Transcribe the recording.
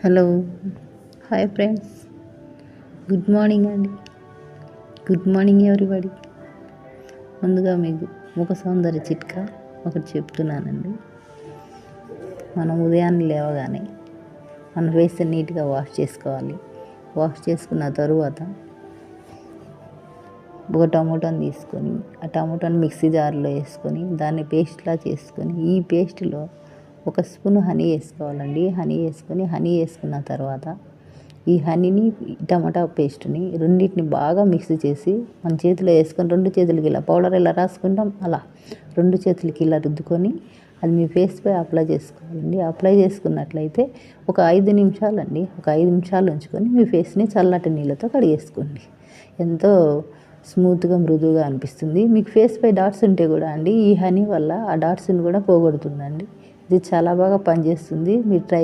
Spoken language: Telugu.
Hello, hi friends, good morning అండి. Good morning everybody. ముందుగా మీకు ముఖ సౌందర్య చిట్కా ఒకటి చెప్తున్నానండి. మనం ఉదయాన్నే లేవగానే మన ఫేస్ నీట్గా వాష్ చేసుకోవాలి. వాష్ చేసుకున్న తరువాత ఒక టమోటాని తీసుకొని ఆ టమోటాని మిక్సీ జార్లో వేసుకొని దాన్ని పేస్ట్లా చేసుకొని ఈ పేస్ట్లో ఒక స్పూన్ హనీ వేసుకోవాలండి. హనీ వేసుకున్న తర్వాత ఈ హనీని టమాటా పేస్ట్ని రెండింటిని బాగా మిక్స్ చేసి మన చేతిలో వేసుకొని రెండు చేతులకి ఇలా పౌడర్ ఎలా రాసుకుంటాం అలా రెండు చేతులకి ఇలా రుద్దుకొని అది మీ ఫేస్పై అప్లై చేసుకోవాలండి. అప్లై చేసుకున్నట్లయితే ఒక 5 నిమిషాలండి, ఒక 5 నిమిషాలు ఉంచుకొని మీ ఫేస్ని చల్లటి నీళ్ళతో కడిగేసుకోండి. ఎంతో స్మూత్గా మృదువుగా అనిపిస్తుంది. మీకు ఫేస్పై డాట్స్ ఉంటే కూడా అండి ఈ హనీ వల్ల ఆ డాట్స్ని కూడా పోగొడుతుందండి. ఇది చాలా బాగా పనిచేస్తుంది. మీరు ట్రై